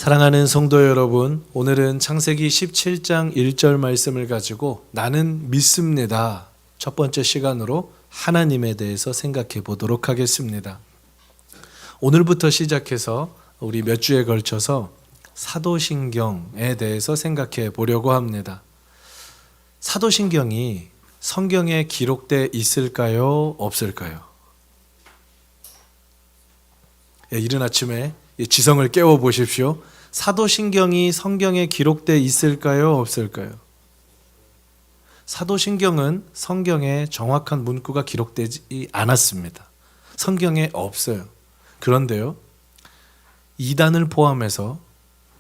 사랑하는 성도 여러분, 오늘은 창세기 17장 1절 말씀을 가지고 나는 믿습니다. 첫 번째 시간으로 하나님에 대해서 생각해 보도록 하겠습니다. 오늘부터 시작해서 우리 몇 주에 걸쳐서 사도신경에 대해서 생각해 보려고 합니다. 사도신경이 성경에 기록돼 있을까요? 없을까요? 이른 아침에 지성을 깨워 보십시오. 사도신경이 성경에 기록돼 있을까요? 없을까요? 사도신경은 성경에 정확한 문구가 기록되지 않았습니다. 성경에 없어요. 그런데요, 이단을 포함해서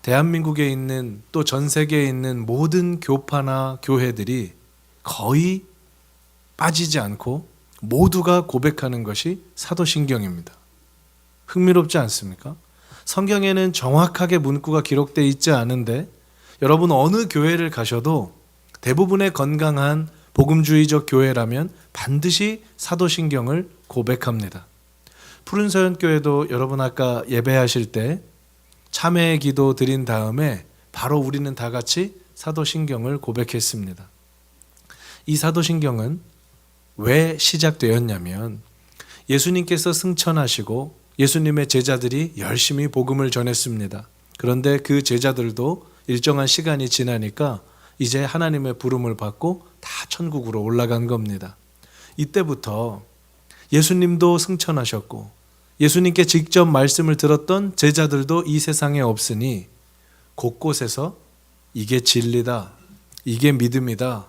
대한민국에 있는 또 전 세계에 있는 모든 교파나 교회들이 거의 빠지지 않고 모두가 고백하는 것이 사도신경입니다. 흥미롭지 않습니까? 성경에는 정확하게 문구가 기록되어 있지 않은데 여러분 어느 교회를 가셔도 대부분의 건강한 복음주의적 교회라면 반드시 사도신경을 고백합니다. 푸른서연교회도 여러분 아까 예배하실 때 참회의 기도 드린 다음에 바로 우리는 다 같이 사도신경을 고백했습니다. 이 사도신경은 왜 시작되었냐면 예수님께서 승천하시고 예수님의 제자들이 열심히 복음을 전했습니다. 그런데 그 제자들도 일정한 시간이 지나니까 이제 하나님의 부름을 받고 다 천국으로 올라간 겁니다. 이때부터 예수님도 승천하셨고 예수님께 직접 말씀을 들었던 제자들도 이 세상에 없으니 곳곳에서 이게 진리다, 이게 믿음이다,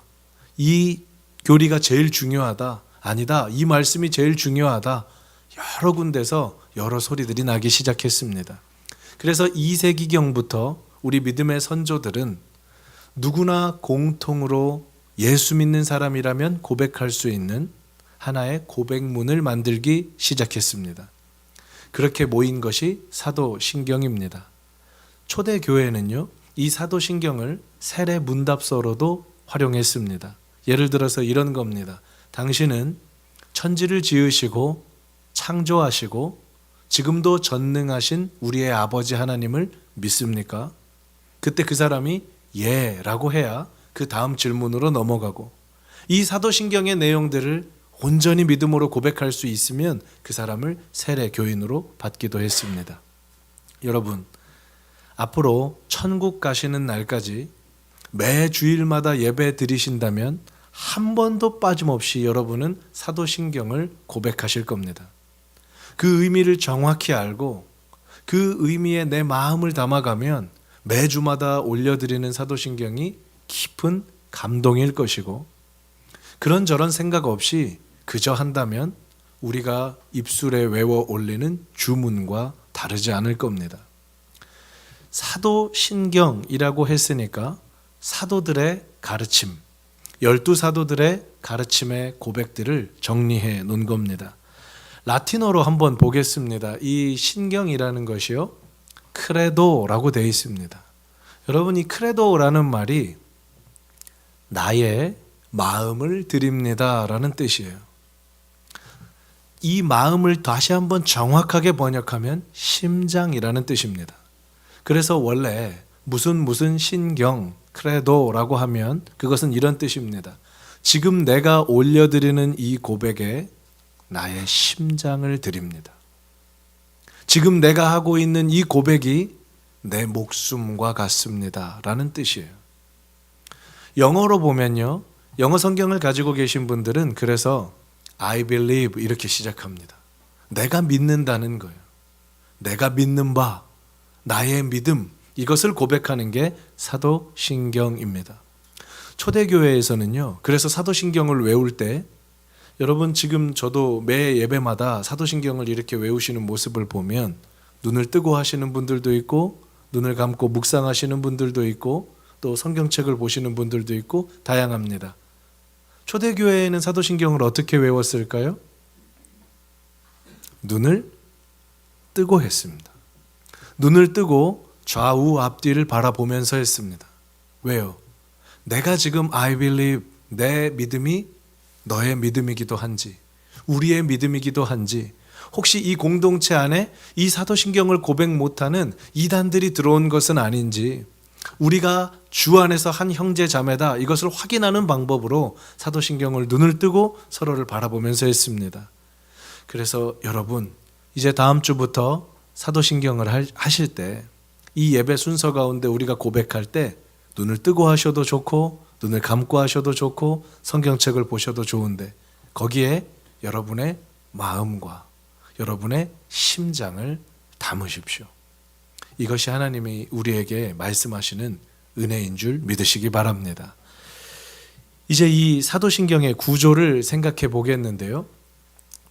이 교리가 제일 중요하다, 아니다, 이 말씀이 제일 중요하다, 여러 군데서 여러 소리들이 나기 시작했습니다. 그래서 2세기경부터 우리 믿음의 선조들은 누구나 공통으로 예수 믿는 사람이라면 고백할 수 있는 하나의 고백문을 만들기 시작했습니다. 그렇게 모인 것이 사도신경입니다. 초대교회는요, 이 사도신경을 세례 문답서로도 활용했습니다. 예를 들어서 이런 겁니다. 당신은 천지를 지으시고 창조하시고 지금도 전능하신 우리의 아버지 하나님을 믿습니까? 그때 그 사람이 예 라고 해야 그 다음 질문으로 넘어가고 이 사도신경의 내용들을 온전히 믿음으로 고백할 수 있으면 그 사람을 세례 교인으로 받기도 했습니다. 여러분, 앞으로 천국 가시는 날까지 매 주일마다 예배 드리신다면 한 번도 빠짐없이 여러분은 사도신경을 고백하실 겁니다. 그 의미를 정확히 알고 그 의미에 내 마음을 담아가면 매주마다 올려드리는 사도신경이 깊은 감동일 것이고 그런저런 생각 없이 그저 한다면 우리가 입술에 외워 올리는 주문과 다르지 않을 겁니다. 사도신경이라고 했으니까 사도들의 가르침, 12사도들의 가르침의 고백들을 정리해 놓은 겁니다. 라틴어로 한번 보겠습니다. 이 신경이라는 것이요, 크레도라고 되어 있습니다. 여러분, 이 크레도라는 말이 나의 마음을 드립니다 라는 뜻이에요. 이 마음을 다시 한번 정확하게 번역하면 심장이라는 뜻입니다. 그래서 원래 무슨 신경, 크레도라고 하면 그것은 이런 뜻입니다. 지금 내가 올려드리는 이 고백에 나의 심장을 드립니다. 지금 내가 하고 있는 이 고백이 내 목숨과 같습니다 라는 뜻이에요. 영어로 보면요, 영어 성경을 가지고 계신 분들은 그래서 I believe 이렇게 시작합니다. 내가 믿는다는 거예요. 내가 믿는 바, 나의 믿음, 이것을 고백하는 게 사도신경입니다. 초대교회에서는요, 그래서 사도신경을 외울 때 여러분 지금 저도 매 예배마다 사도신경을 이렇게 외우시는 모습을 보면 눈을 뜨고 하시는 분들도 있고 눈을 감고 묵상하시는 분들도 있고 또 성경책을 보시는 분들도 있고 다양합니다. 초대교회에는 사도신경을 어떻게 외웠을까요? 눈을 뜨고 했습니다. 눈을 뜨고 좌우 앞뒤를 바라보면서 했습니다. 왜요? 내가 지금 I believe, 내 믿음이 너의 믿음이기도 한지 우리의 믿음이기도 한지 혹시 이 공동체 안에 이 사도신경을 고백 못하는 이단들이 들어온 것은 아닌지, 우리가 주 안에서 한 형제 자매다, 이것을 확인하는 방법으로 사도신경을 눈을 뜨고 서로를 바라보면서 했습니다. 그래서 여러분, 이제 다음 주부터 사도신경을 하실 때 이 예배 순서 가운데 우리가 고백할 때 눈을 뜨고 하셔도 좋고 눈을 감고 하셔도 좋고 성경책을 보셔도 좋은데, 거기에 여러분의 마음과 여러분의 심장을 담으십시오. 이것이 하나님이 우리에게 말씀하시는 은혜인 줄 믿으시기 바랍니다. 이제 이 사도신경의 구조를 생각해 보겠는데요.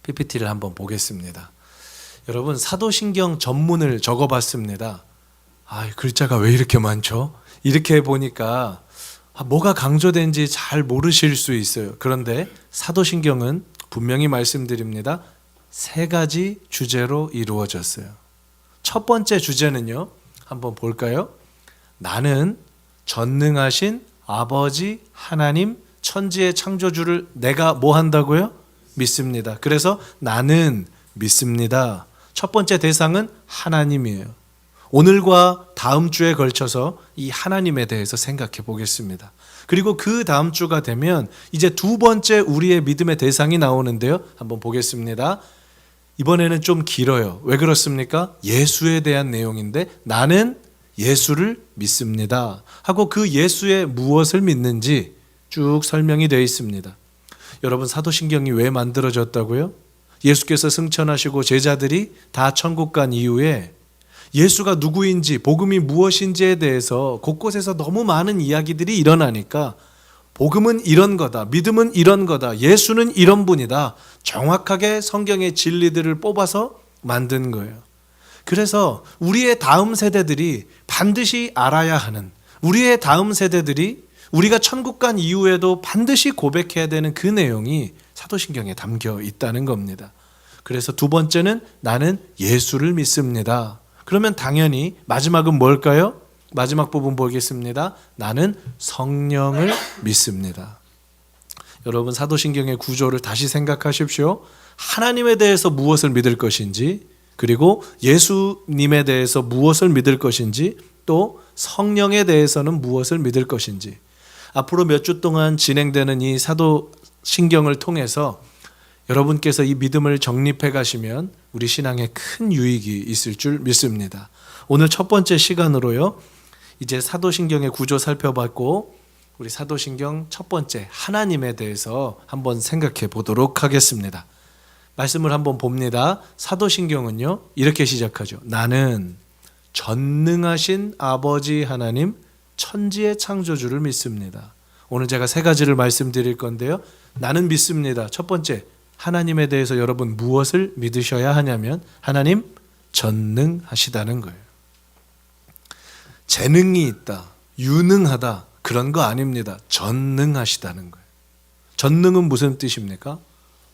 PPT를 한번 보겠습니다. 여러분, 사도신경 전문을 적어봤습니다. 글자가 왜 이렇게 많죠? 이렇게 보니까 뭐가 강조된지 잘 모르실 수 있어요. 그런데 사도신경은 분명히 말씀드립니다. 3가지 주제로 이루어졌어요. 첫 번째 주제는요, 한번 볼까요? 나는 전능하신 아버지 하나님 천지의 창조주를 내가 뭐 한다고요? 믿습니다. 그래서 나는 믿습니다. 첫 번째 대상은 하나님이에요. 오늘과 다음 주에 걸쳐서 이 하나님에 대해서 생각해 보겠습니다. 그리고 그 다음 주가 되면 이제 두 번째 우리의 믿음의 대상이 나오는데요. 한번 보겠습니다. 이번에는 좀 길어요. 왜 그렇습니까? 예수에 대한 내용인데, 나는 예수를 믿습니다 하고 그 예수의 무엇을 믿는지 쭉 설명이 되어 있습니다. 여러분, 사도신경이 왜 만들어졌다고요? 예수께서 승천하시고 제자들이 다 천국 간 이후에 예수가 누구인지, 복음이 무엇인지에 대해서 곳곳에서 너무 많은 이야기들이 일어나니까 복음은 이런 거다, 믿음은 이런 거다, 예수는 이런 분이다, 정확하게 성경의 진리들을 뽑아서 만든 거예요. 그래서 우리의 다음 세대들이 반드시 알아야 하는, 우리의 다음 세대들이 우리가 천국 간 이후에도 반드시 고백해야 되는 그 내용이 사도신경에 담겨 있다는 겁니다. 그래서 두 번째는 나는 예수를 믿습니다. 그러면 당연히 마지막은 뭘까요? 마지막 부분 보겠습니다. 나는 성령을 믿습니다. 여러분, 사도신경의 구조를 다시 생각하십시오. 하나님에 대해서 무엇을 믿을 것인지, 그리고 예수님에 대해서 무엇을 믿을 것인지, 또 성령에 대해서는 무엇을 믿을 것인지, 앞으로 몇 주 동안 진행되는 이 사도신경을 통해서 여러분께서 이 믿음을 정립해 가시면 우리 신앙에 큰 유익이 있을 줄 믿습니다. 오늘 첫 번째 시간으로요, 이제 사도신경의 구조 살펴봤고, 우리 사도신경 첫 번째 하나님에 대해서 한번 생각해 보도록 하겠습니다. 말씀을 한번 봅니다. 사도신경은요, 이렇게 시작하죠. 나는 전능하신 아버지 하나님 천지의 창조주를 믿습니다. 오늘 제가 3가지를 말씀드릴 건데요. 나는 믿습니다. 첫 번째, 하나님에 대해서 여러분 무엇을 믿으셔야 하냐면, 하나님 전능하시다는 거예요. 재능이 있다, 유능하다, 그런 거 아닙니다. 전능하시다는 거예요. 전능은 무슨 뜻입니까?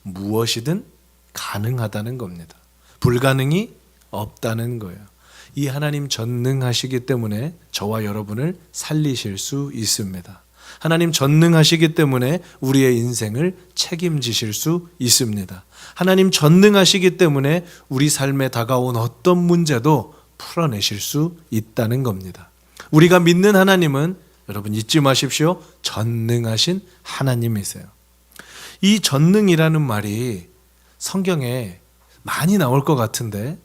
무엇이든 가능하다는 겁니다. 불가능이 없다는 거예요. 이 하나님 전능하시기 때문에 저와 여러분을 살리실 수 있습니다. 하나님 전능하시기 때문에 우리의 인생을 책임지실 수 있습니다. 하나님 전능하시기 때문에 우리 삶에 다가온 어떤 문제도 풀어내실 수 있다는 겁니다. 우리가 믿는 하나님은, 여러분 잊지 마십시오, 전능하신 하나님이세요. 이 전능이라는 말이 성경에 많이 나올 것 같은데,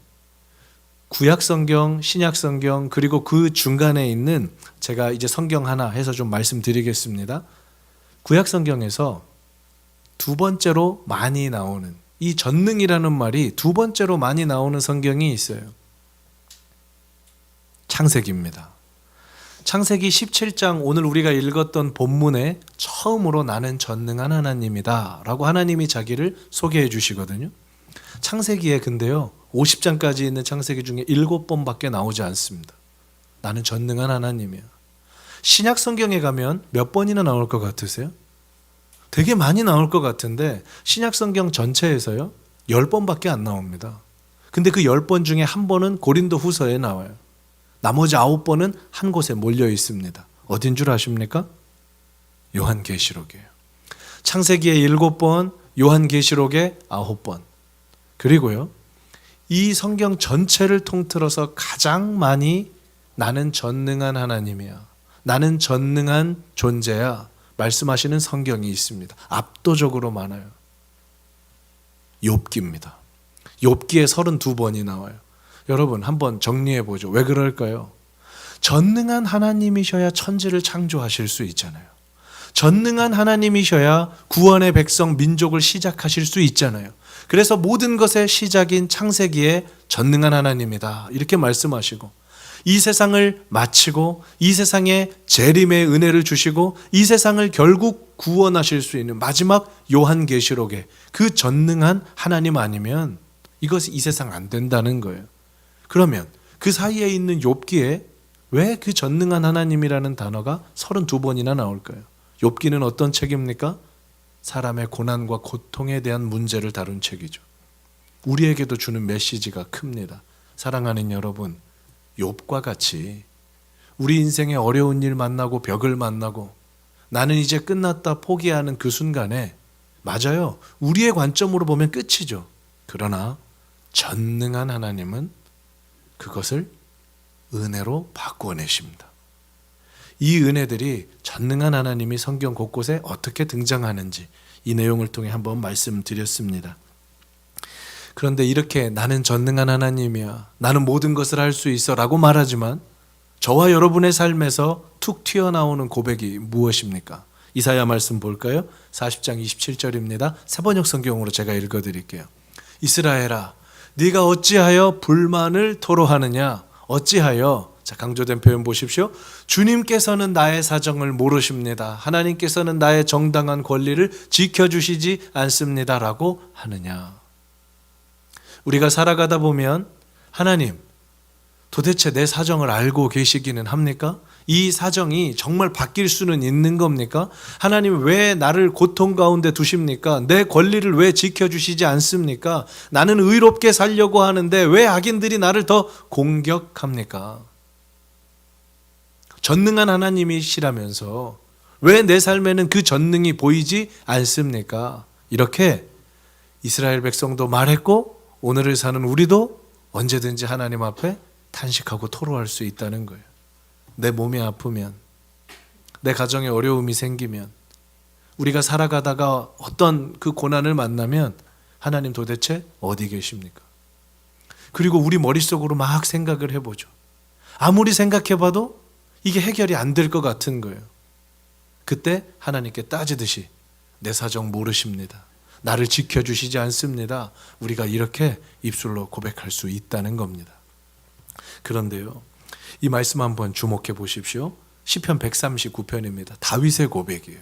구약성경, 신약성경, 그리고 그 중간에 있는, 제가 이제 성경 하나 해서 좀 말씀드리겠습니다. 구약성경에서 두 번째로 많이 나오는, 이 전능이라는 말이 두 번째로 많이 나오는 성경이 있어요. 창세기입니다. 창세기 17장, 오늘 우리가 읽었던 본문에 처음으로 나는 전능한 하나님이다 라고 하나님이 자기를 소개해 주시거든요. 창세기에 근데요, 50장까지 있는 창세기 중에 7번밖에 나오지 않습니다. 나는 전능한 하나님이야. 신약 성경에 가면 몇 번이나 나올 것 같으세요? 되게 많이 나올 것 같은데 신약 성경 전체에서요 10번밖에 안 나옵니다. 근데 그 10번 중에 한 번은 고린도 후서에 나와요. 나머지 9번은 한 곳에 몰려 있습니다. 어딘 줄 아십니까? 요한계시록이에요. 창세기에 7번, 요한계시록에 9번. 그리고요, 이 성경 전체를 통틀어서 가장 많이 나는 전능한 하나님이야, 나는 전능한 존재야 말씀하시는 성경이 있습니다. 압도적으로 많아요. 욥기입니다. 욥기에 32번이 나와요. 여러분 한번 정리해 보죠. 왜 그럴까요? 전능한 하나님이셔야 천지를 창조하실 수 있잖아요. 전능한 하나님이셔야 구원의 백성 민족을 시작하실 수 있잖아요. 그래서 모든 것의 시작인 창세기에 전능한 하나님이다 이렇게 말씀하시고, 이 세상을 마치고 이 세상에 재림의 은혜를 주시고 이 세상을 결국 구원하실 수 있는 마지막 요한계시록에 그 전능한 하나님 아니면 이것이 이 세상 안 된다는 거예요. 그러면 그 사이에 있는 욥기에 왜 그 전능한 하나님이라는 단어가 32번이나 나올까요? 욥기는 어떤 책입니까? 사람의 고난과 고통에 대한 문제를 다룬 책이죠. 우리에게도 주는 메시지가 큽니다. 사랑하는 여러분, 욥과 같이 우리 인생에 어려운 일 만나고 벽을 만나고 나는 이제 끝났다 포기하는 그 순간에, 맞아요, 우리의 관점으로 보면 끝이죠. 그러나 전능한 하나님은 그것을 은혜로 바꾸어내십니다. 이 은혜들이 전능한 하나님이 성경 곳곳에 어떻게 등장하는지 이 내용을 통해 한번 말씀드렸습니다. 그런데 이렇게 나는 전능한 하나님이야, 나는 모든 것을 할 수 있어 라고 말하지만 저와 여러분의 삶에서 툭 튀어나오는 고백이 무엇입니까? 이사야 말씀 볼까요? 40장 27절입니다. 새번역 성경으로 제가 읽어드릴게요. 이스라엘아, 네가 어찌하여 불만을 토로하느냐? 어찌하여, 자, 강조된 표현 보십시오. 주님께서는 나의 사정을 모르십니다. 하나님께서는 나의 정당한 권리를 지켜주시지 않습니다 라고 하느냐? 우리가 살아가다 보면 하나님, 도대체 내 사정을 알고 계시기는 합니까? 이 사정이 정말 바뀔 수는 있는 겁니까? 하나님 왜 나를 고통 가운데 두십니까? 내 권리를 왜 지켜주시지 않습니까? 나는 의롭게 살려고 하는데 왜 악인들이 나를 더 공격합니까? 전능한 하나님이시라면서 왜 내 삶에는 그 전능이 보이지 않습니까? 이렇게 이스라엘 백성도 말했고 오늘을 사는 우리도 언제든지 하나님 앞에 탄식하고 토로할 수 있다는 거예요. 내 몸이 아프면, 내 가정에 어려움이 생기면, 우리가 살아가다가 어떤 그 고난을 만나면 하나님 도대체 어디 계십니까? 그리고 우리 머릿속으로 막 생각을 해보죠. 아무리 생각해봐도 이게 해결이 안 될 것 같은 거예요. 그때 하나님께 따지듯이 내 사정 모르십니다, 나를 지켜주시지 않습니다, 우리가 이렇게 입술로 고백할 수 있다는 겁니다. 그런데요, 이 말씀 한번 주목해 보십시오. 시편 139편입니다. 다윗의 고백이에요.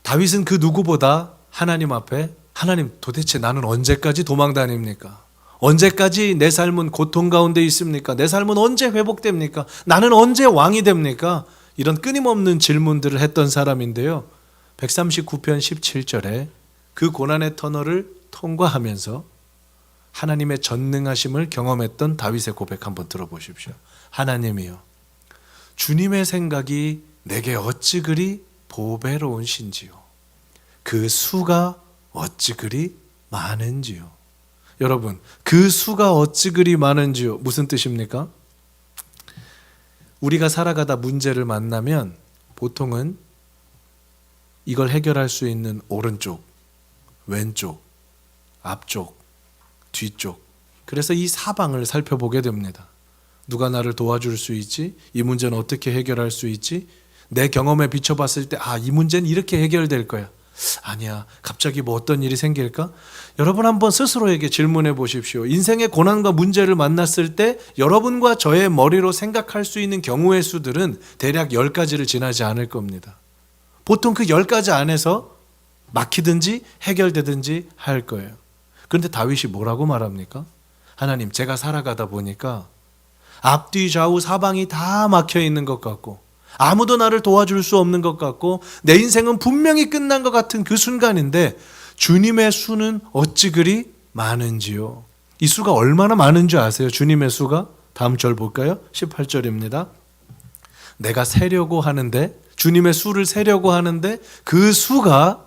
다윗은 그 누구보다 하나님 앞에, 하나님 도대체 나는 언제까지 도망 다닙니까? 언제까지 내 삶은 고통 가운데 있습니까? 내 삶은 언제 회복됩니까? 나는 언제 왕이 됩니까? 이런 끊임없는 질문들을 했던 사람인데요, 139편 17절에 그 고난의 터널을 통과하면서 하나님의 전능하심을 경험했던 다윗의 고백 한번 들어보십시오. 하나님이여, 주님의 생각이 내게 어찌 그리 보배로운신지요, 그 수가 어찌 그리 많은지요. 여러분, 그 수가 어찌 그리 많은지요, 무슨 뜻입니까? 우리가 살아가다 문제를 만나면 보통은 이걸 해결할 수 있는 오른쪽, 왼쪽, 앞쪽, 뒤쪽, 그래서 이 사방을 살펴보게 됩니다. 누가 나를 도와줄 수 있지? 이 문제는 어떻게 해결할 수 있지? 내 경험에 비춰봤을 때 이 문제는 이렇게 해결될 거야. 아니야, 갑자기 뭐 어떤 일이 생길까? 여러분 한번 스스로에게 질문해 보십시오. 인생의 고난과 문제를 만났을 때 여러분과 저의 머리로 생각할 수 있는 경우의 수들은 대략 10가지를 지나지 않을 겁니다. 보통 그 10가지 안에서 막히든지 해결되든지 할 거예요. 그런데 다윗이 뭐라고 말합니까? 하나님, 제가 살아가다 보니까 앞뒤 좌우 사방이 다 막혀 있는 것 같고 아무도 나를 도와줄 수 없는 것 같고 내 인생은 분명히 끝난 것 같은 그 순간인데 주님의 수는 어찌 그리 많은지요. 이 수가 얼마나 많은 줄 아세요? 주님의 수가? 다음 절 볼까요? 18절입니다. 내가 세려고 하는데, 주님의 수를 세려고 하는데 그 수가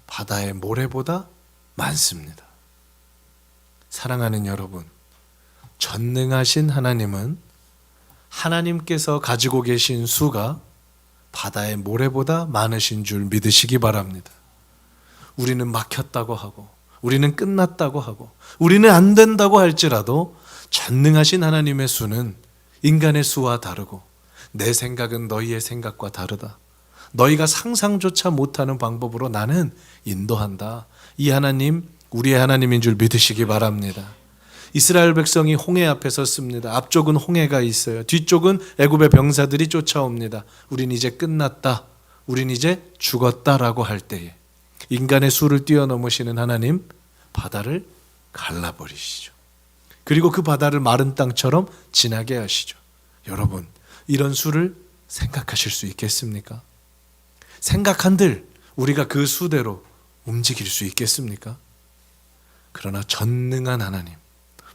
바다의 모래보다 많습니다. 사랑하는 여러분, 전능하신 하나님은 하나님께서 가지고 계신 수가 바다의 모래보다 많으신 줄 믿으시기 바랍니다. 우리는 막혔다고 하고, 우리는 끝났다고 하고, 우리는 안 된다고 할지라도 전능하신 하나님의 수는 인간의 수와 다르고, 내 생각은 너희의 생각과 다르다. 너희가 상상조차 못하는 방법으로 나는 인도한다. 이 하나님, 우리의 하나님인 줄 믿으시기 바랍니다. 이스라엘 백성이 홍해 앞에 섰습니다. 앞쪽은 홍해가 있어요. 뒤쪽은 애굽의 병사들이 쫓아옵니다. 우린 이제 끝났다. 우린 이제 죽었다라고 할 때에 인간의 수를 뛰어넘으시는 하나님, 바다를 갈라버리시죠. 그리고 그 바다를 마른 땅처럼 지나게 하시죠. 여러분, 이런 수를 생각하실 수 있겠습니까? 생각한들 우리가 그 수대로 움직일 수 있겠습니까? 그러나 전능한 하나님,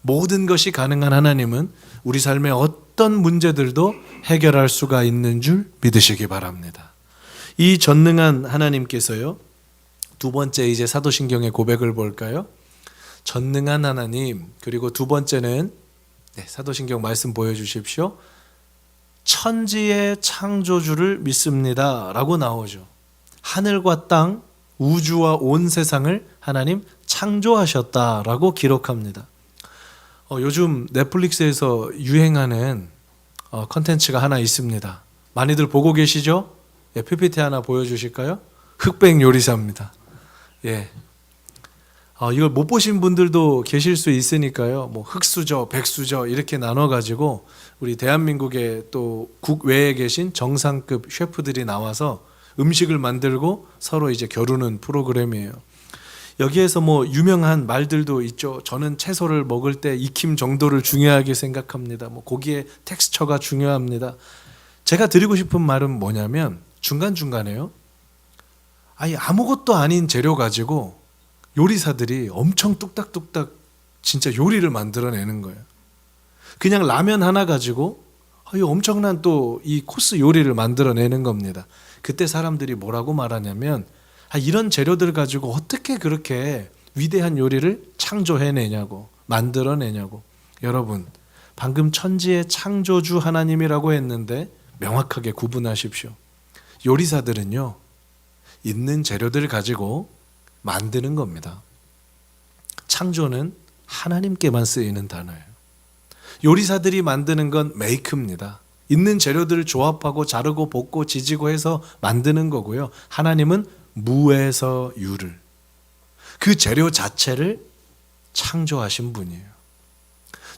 모든 것이 가능한 하나님은 우리 삶의 어떤 문제들도 해결할 수가 있는 줄 믿으시기 바랍니다. 이 전능한 하나님께서요, 두 번째 이제 사도신경의 고백을 볼까요? 전능한 하나님, 그리고 두 번째는 사도신경 말씀 보여주십시오. 천지의 창조주를 믿습니다 라고 나오죠. 하늘과 땅, 우주와 온 세상을 하나님 창조하셨다라고 기록합니다. 요즘 넷플릭스에서 유행하는 컨텐츠가 하나 있습니다. 많이들 보고 계시죠? PPT 하나 보여주실까요? 흑백 요리사입니다. 이걸 못 보신 분들도 계실 수 있으니까요. 뭐 흑수저, 백수저 이렇게 나눠가지고 우리 대한민국의 또 국외에 계신 정상급 셰프들이 나와서 음식을 만들고 서로 이제 겨루는 프로그램이에요. 여기에서 뭐 유명한 말들도 있죠. 저는 채소를 먹을 때 익힘 정도를 중요하게 생각합니다. 뭐 고기의 텍스처가 중요합니다. 제가 드리고 싶은 말은 뭐냐면 중간중간에요. 아무것도 아닌 재료 가지고 요리사들이 엄청 뚝딱뚝딱 진짜 요리를 만들어내는 거예요. 그냥 라면 하나 가지고 이 엄청난 또 이 코스 요리를 만들어내는 겁니다. 그때 사람들이 뭐라고 말하냐면 이런 재료들 가지고 어떻게 그렇게 위대한 요리를 창조해내냐고, 만들어내냐고. 여러분, 방금 천지의 창조주 하나님이라고 했는데 명확하게 구분하십시오. 요리사들은요, 있는 재료들 가지고 만드는 겁니다. 창조는 하나님께만 쓰이는 단어예요. 요리사들이 만드는 건 메이크입니다. 있는 재료들을 조합하고 자르고 볶고 지지고 해서 만드는 거고요. 하나님은 무에서 유를, 그 재료 자체를 창조하신 분이에요.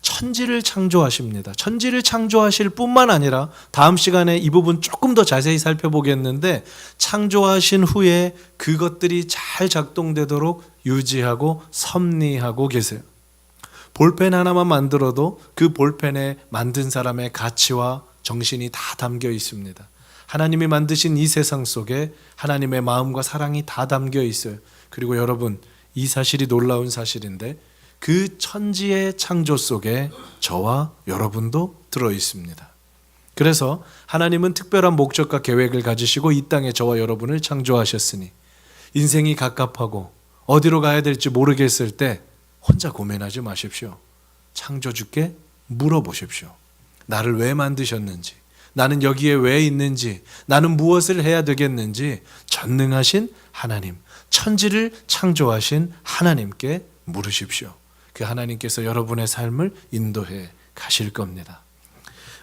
천지를 창조하십니다. 천지를 창조하실 뿐만 아니라 다음 시간에 이 부분 조금 더 자세히 살펴보겠는데, 창조하신 후에 그것들이 잘 작동되도록 유지하고 섭리하고 계세요. 볼펜 하나만 만들어도 그 볼펜에 만든 사람의 가치와 정신이 다 담겨 있습니다. 하나님이 만드신 이 세상 속에 하나님의 마음과 사랑이 다 담겨 있어요. 그리고 여러분, 이 사실이 놀라운 사실인데 그 천지의 창조 속에 저와 여러분도 들어 있습니다. 그래서 하나님은 특별한 목적과 계획을 가지시고 이 땅에 저와 여러분을 창조하셨으니 인생이 갑갑하고 어디로 가야 될지 모르겠을 때 혼자 고민하지 마십시오. 창조주께 물어보십시오. 나를 왜 만드셨는지, 나는 여기에 왜 있는지, 나는 무엇을 해야 되겠는지 전능하신 하나님, 천지를 창조하신 하나님께 물으십시오. 그 하나님께서 여러분의 삶을 인도해 가실 겁니다.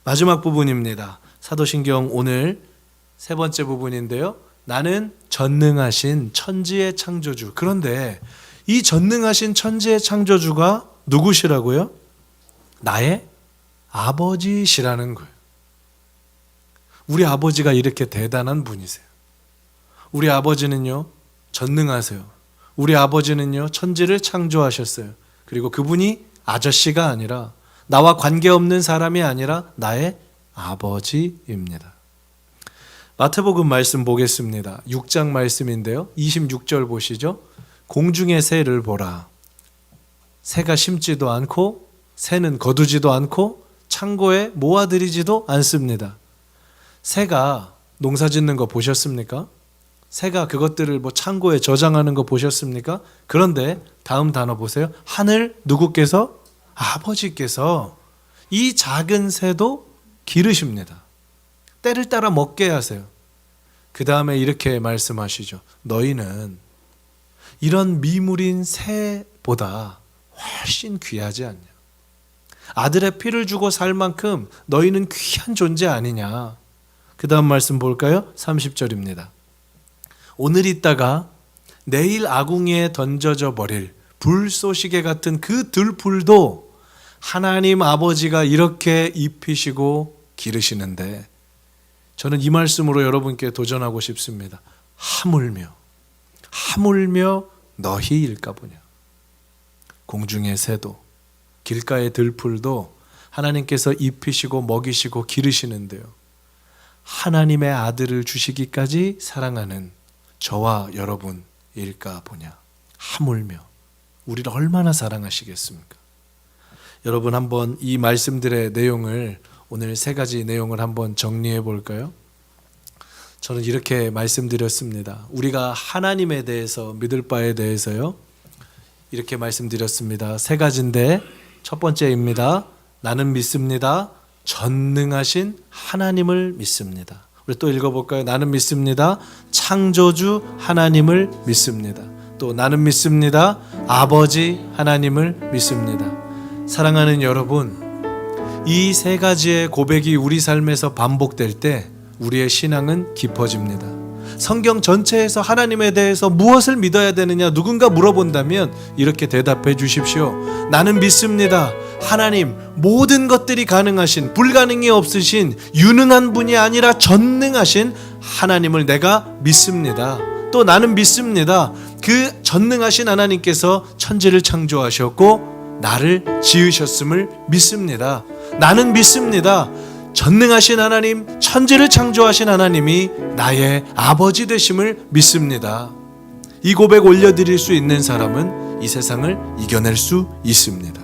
마지막 부분입니다. 사도신경 오늘 세 번째 부분인데요. 나는 전능하신 천지의 창조주. 그런데 이 전능하신 천지의 창조주가 누구시라고요? 나의 아버지시라는 거예요. 우리 아버지가 이렇게 대단한 분이세요. 우리 아버지는요, 전능하세요. 우리 아버지는요, 천지를 창조하셨어요. 그리고 그분이 아저씨가 아니라, 나와 관계없는 사람이 아니라 나의 아버지입니다. 마태복음 말씀 보겠습니다. 6장 말씀인데요. 26절 보시죠. 공중의 새를 보라. 새가 심지도 않고 새는 거두지도 않고 창고에 모아들이지도 않습니다. 새가 농사 짓는 거 보셨습니까? 새가 그것들을 뭐 창고에 저장하는 거 보셨습니까? 그런데 다음 단어 보세요. 하늘 누구께서? 아버지께서 이 작은 새도 기르십니다. 때를 따라 먹게 하세요. 그 다음에 이렇게 말씀하시죠. 너희는 이런 미물인 새보다 훨씬 귀하지 않냐. 아들의 피를 주고 살 만큼 너희는 귀한 존재 아니냐. 그 다음 말씀 볼까요? 30절입니다. 오늘 있다가 내일 아궁이에 던져져 버릴 불쏘시개 같은 그 들풀도 하나님 아버지가 이렇게 입히시고 기르시는데, 저는 이 말씀으로 여러분께 도전하고 싶습니다. 하물며 너희일까 보냐. 공중의 새도 길가의 들풀도 하나님께서 입히시고 먹이시고 기르시는데요, 하나님의 아들을 주시기까지 사랑하는 저와 여러분일까 보냐. 하물며 우리를 얼마나 사랑하시겠습니까? 여러분, 한번 이 말씀들의 내용을, 오늘 세 가지 내용을 한번 정리해 볼까요? 저는 이렇게 말씀드렸습니다. 우리가 하나님에 대해서 믿을 바에 대해서요, 이렇게 말씀드렸습니다. 세 가지인데, 첫 번째입니다. 나는 믿습니다. 전능하신 하나님을 믿습니다. 우리 또 읽어볼까요? 나는 믿습니다. 창조주 하나님을 믿습니다. 또 나는 믿습니다. 아버지 하나님을 믿습니다. 사랑하는 여러분, 이 세 가지의 고백이 우리 삶에서 반복될 때 우리의 신앙은 깊어집니다. 성경 전체에서 하나님에 대해서 무엇을 믿어야 되느냐 누군가 물어본다면 이렇게 대답해 주십시오. 나는 믿습니다. 하나님, 모든 것들이 가능하신, 불가능이 없으신 유능한 분이 아니라 전능하신 하나님을 내가 믿습니다. 또 나는 믿습니다. 그 전능하신 하나님께서 천지를 창조하셨고 나를 지으셨음을 믿습니다. 나는 믿습니다. 전능하신 하나님, 천지를 창조하신 하나님이 나의 아버지 되심을 믿습니다. 이 고백 올려드릴 수 있는 사람은 이 세상을 이겨낼 수 있습니다.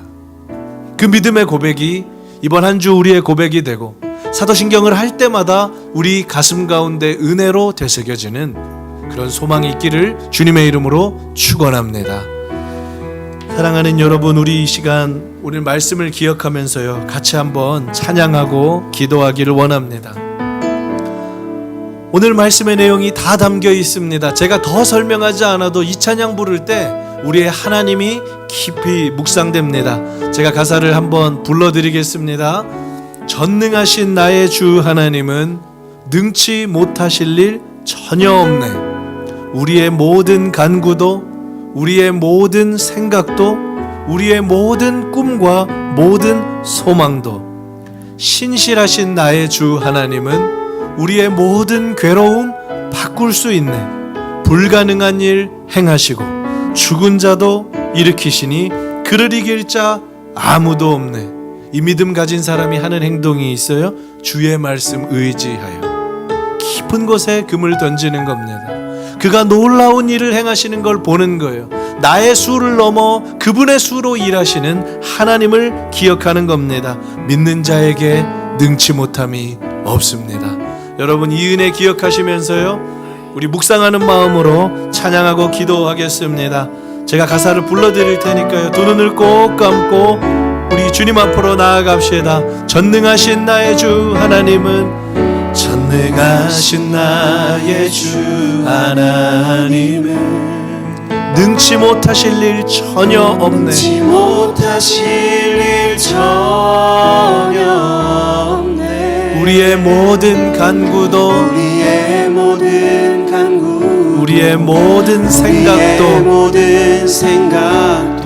그 믿음의 고백이 이번 한 주 우리의 고백이 되고, 사도신경을 할 때마다 우리 가슴 가운데 은혜로 되새겨지는 그런 소망이 있기를 주님의 이름으로 축원합니다. 사랑하는 여러분, 우리 이 시간 오늘 말씀을 기억하면서요, 같이 한번 찬양하고 기도하기를 원합니다. 오늘 말씀의 내용이 다 담겨 있습니다. 제가 더 설명하지 않아도 이 찬양 부를 때 우리의 하나님이 깊이 묵상됩니다. 제가 가사를 한번 불러드리겠습니다. 전능하신 나의 주 하나님은 능치 못하실 일 전혀 없네. 우리의 모든 간구도, 우리의 모든 생각도, 우리의 모든 꿈과 모든 소망도, 신실하신 나의 주 하나님은 우리의 모든 괴로움 바꿀 수 있네. 불가능한 일 행하시고 죽은 자도 일으키시니 그를 이길 자 아무도 없네. 이 믿음 가진 사람이 하는 행동이 있어요. 주의 말씀 의지하여 깊은 곳에 금을 던지는 겁니다. 그가 놀라운 일을 행하시는 걸 보는 거예요. 나의 수를 넘어 그분의 수로 일하시는 하나님을 기억하는 겁니다. 믿는 자에게 능치 못함이 없습니다. 여러분, 이 은혜 기억하시면서요, 우리 묵상하는 마음으로 찬양하고 기도하겠습니다. 제가 가사를 불러드릴 테니까요, 두 눈을 꼭 감고 우리 주님 앞으로 나아갑시다. 전능하신 나의 주 하나님은, 전능하신 나의 주 하나님은 능치 못하실 일 전혀 없네. 능치 못하실 일 전혀 없네. 우리의 모든 간구도, 우리의 모든 간구, 우리의 모든 생각도, 우리의 모든 생각도,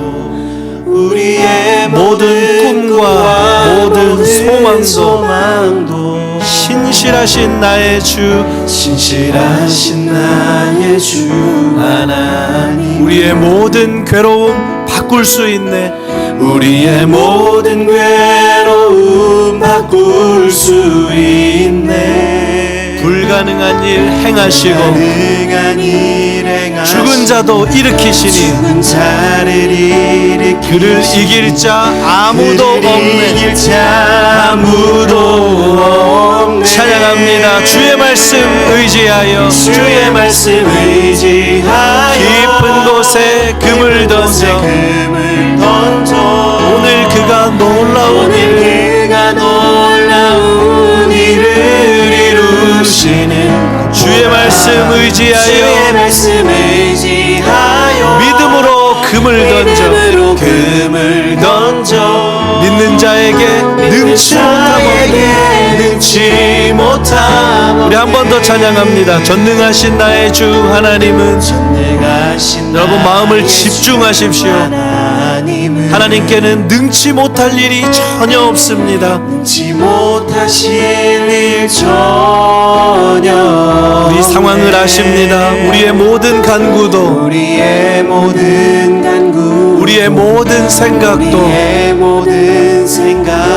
우리의 모든 꿈과 모든 소망도, 신실하신 나의 주, 신실하신 나의 주 하나님, 우리의 모든 괴로움 바꿀 수 있네. 우리의 모든 괴로움 바꿀 수 있네. 불가능한 일 행하시고 불가능한 일 행하시고 죽은 자도 일으키시니 죽은 자를 일으키시니 그를 이길 자 아무도 없네. 이길 자 아무도 없네. 찬양합니다. 주의 말씀 말씀 의지하여 주의 말씀 의지하여 깊은 곳에 금을 던져 오늘 그가 놀라운 일을 이루시는 주의 말씀 의지하여 믿음으로 금을 던져 믿는 자에게 능치 못함. 우리 한 번 더 찬양합니다. 전능하신 나의 주 하나님은 여러분 마음을 집중하십시오. 하나님께는 능치 못할 일이 전혀 없습니다. 능치 못하실 일 전혀. 우리 상황을 아십니다. 우리의 모든 간구도 우리의 모든 생각도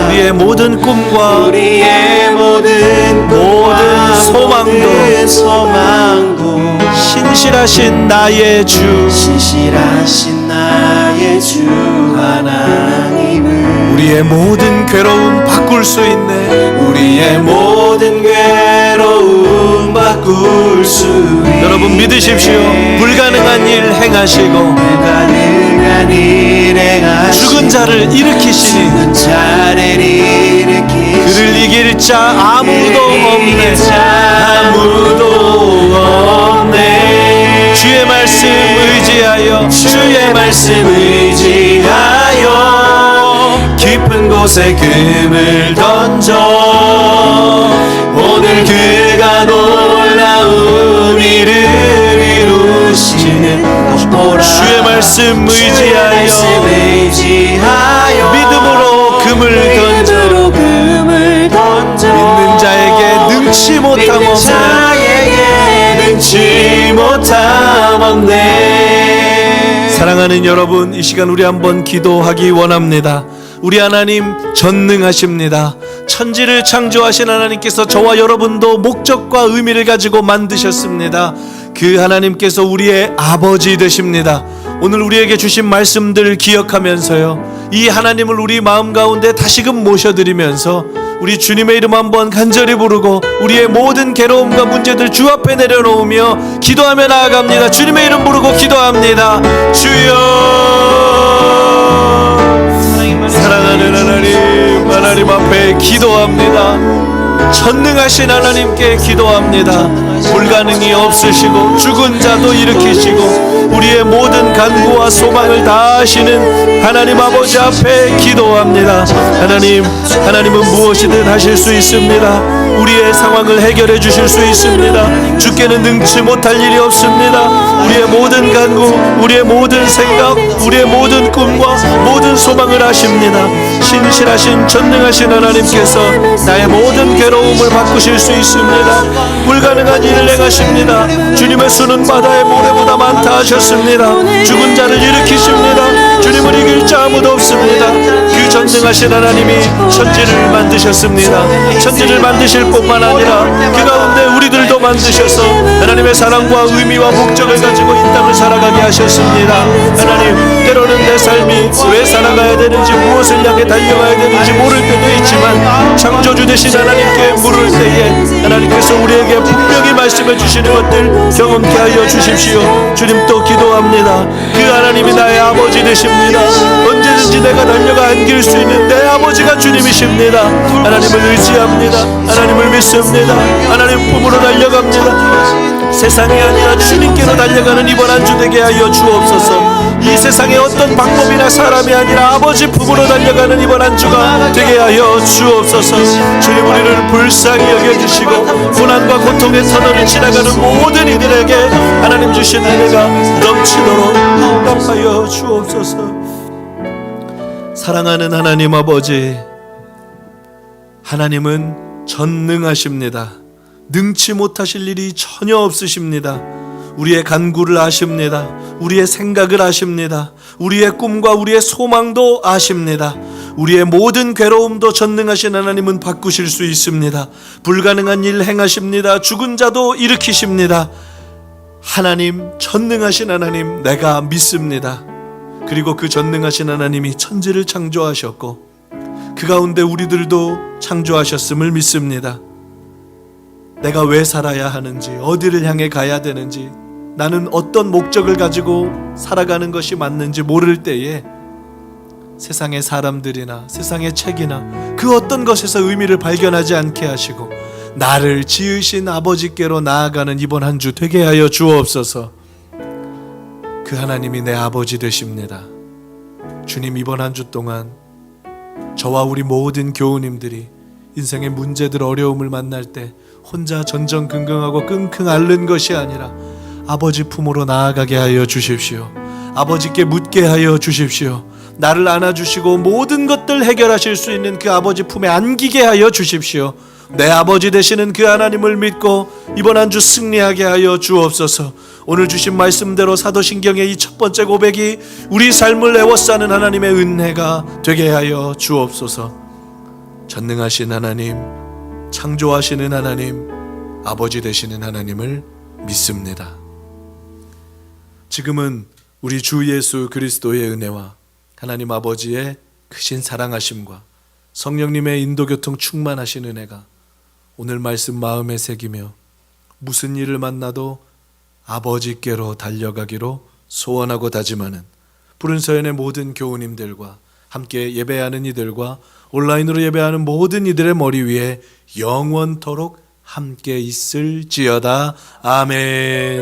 우리의 모든 꿈과 우리의 모든 소망도 신실하신 나의 주 하나님은 우리의 모든 괴로움 바꿀 수 있네. 우리의 모든 괴로움 바꿀 수 있네. 여러분 믿으십시오. 불가능한 일 행하시고 죽은 자를 일으키시니 그를 이길 자 아무도 없네. 주의 말씀 의지하여 깊은 곳에 금을 던져 오늘 그가 놀라운 일을 이루시는 주의 말씀 의지하여 믿음으로 금을 던져 믿는 자에게 능치 못함 없네. 사랑하는 여러분, 이 시간 우리 한번 기도하기 원합니다. 우리 하나님 전능하십니다. 천지를 창조하신 하나님께서 저와 여러분도 목적과 의미를 가지고 만드셨습니다. 그 하나님께서 우리의 아버지 되십니다. 오늘 우리에게 주신 말씀들을 기억하면서요, 이 하나님을 우리 마음 가운데 다시금 모셔드리면서 우리 주님의 이름 한번 간절히 부르고 우리의 모든 괴로움과 문제들 주 앞에 내려놓으며 기도하며 나아갑니다. 주님의 이름 부르고 기도합니다. 주여, 사랑하는 하나님 앞에 기도합니다. 전능하신 하나님께 기도합니다. 불가능이 없으시고 죽은 자도 일으키시고 우리의 모든 간구와 소망을 다하시는 하나님 아버지 앞에 기도합니다. 하나님은 무엇이든 하실 수 있습니다. 우리의 상황을 해결해 주실 수 있습니다. 주께는 능치 못할 일이 없습니다. 우리의 모든 간구, 우리의 모든 생각, 우리의 모든 꿈과 모든 소망을 아십니다. 신실하신 전능하신 하나님께서 나의 모든 괴로움을 바꾸실 수 있습니다. 불가능한 일을 행하십니다. 주님의 수는 바다의 모래보다 많다 하셨습니다. 죽은 자를 일으키십니다. 주님을 이길 자 아무도 없습니다. 그 전능하신 하나님이 천지를 만드셨습니다. 천지를 만드실 뿐만 아니라 그 가운데 우리들도 만드셔서 하나님의 사랑과 의미와 목적을 가지고 이 땅을 살아가게 하셨습니다. 하나님, 때로는 내 삶이 왜 살아가야 되는지, 무엇을 향해 달려가야 되는지 모를 때도 있지만 창조주 되신 하나님께 물을 때에 하나님께서 우리에게 분명히 말씀해 주시는 것들 경험케 하여 주십시오. 주님, 또 기도합니다. 그 하나님이 나의 아버지 되십니다. 언제든지 내가 달려가 안길 수 있는 내 아버지가 주님이십니다. 하나님을 의지합니다. 하나님을 믿습니다. 하나님 품으로 달려갑니다. 세상이 아니라 주님께로 달려가는 이번 한 주 되게 하여 주옵소서. 이 세상의 어떤 방법이나 사람이 아니라 아버지 품으로 달려가는 이번 한 주가 되게 하여 주옵소서. 주님, 우리를 불쌍히 여겨주시고 고난과 고통의 터널을 지나가는 모든 이들에게 하나님 주신 은혜가 넘치도록 응답하여 주옵소서. 사랑하는 하나님 아버지, 하나님은 전능하십니다. 능치 못하실 일이 전혀 없으십니다. 우리의 간구를 아십니다. 우리의 생각을 아십니다. 우리의 꿈과 우리의 소망도 아십니다. 우리의 모든 괴로움도 전능하신 하나님은 바꾸실 수 있습니다. 불가능한 일 행하십니다. 죽은 자도 일으키십니다. 하나님, 전능하신 하나님, 내가 믿습니다. 그리고 그 전능하신 하나님이 천지를 창조하셨고 그 가운데 우리들도 창조하셨음을 믿습니다. 내가 왜 살아야 하는지, 어디를 향해 가야 되는지, 나는 어떤 목적을 가지고 살아가는 것이 맞는지 모를 때에 세상의 사람들이나 세상의 책이나 그 어떤 것에서 의미를 발견하지 않게 하시고 나를 지으신 아버지께로 나아가는 이번 한 주 되게 하여 주옵소서. 그 하나님이 내 아버지 되십니다. 주님, 이번 한 주 동안 저와 우리 모든 교우님들이 인생의 문제들, 어려움을 만날 때 혼자 전전긍긍하고 끙끙 앓는 것이 아니라 아버지 품으로 나아가게 하여 주십시오. 아버지께 묻게 하여 주십시오. 나를 안아주시고 모든 것들 해결하실 수 있는 그 아버지 품에 안기게 하여 주십시오. 내 아버지 되시는 그 하나님을 믿고 이번 한 주 승리하게 하여 주옵소서. 오늘 주신 말씀대로 사도신경의 이 첫 번째 고백이 우리 삶을 애워싸는 하나님의 은혜가 되게 하여 주옵소서. 전능하신 하나님, 창조하시는 하나님, 아버지 되시는 하나님을 믿습니다. 지금은 우리 주 예수 그리스도의 은혜와 하나님 아버지의 크신 사랑하심과 성령님의 인도교통 충만하신 은혜가 오늘 말씀 마음에 새기며 무슨 일을 만나도 아버지께로 달려가기로 소원하고 다짐하는 푸른서연의 모든 교우님들과 함께 예배하는 이들과 온라인으로 예배하는 모든 이들의 머리 위에 영원토록 함께 있을지어다. 아멘.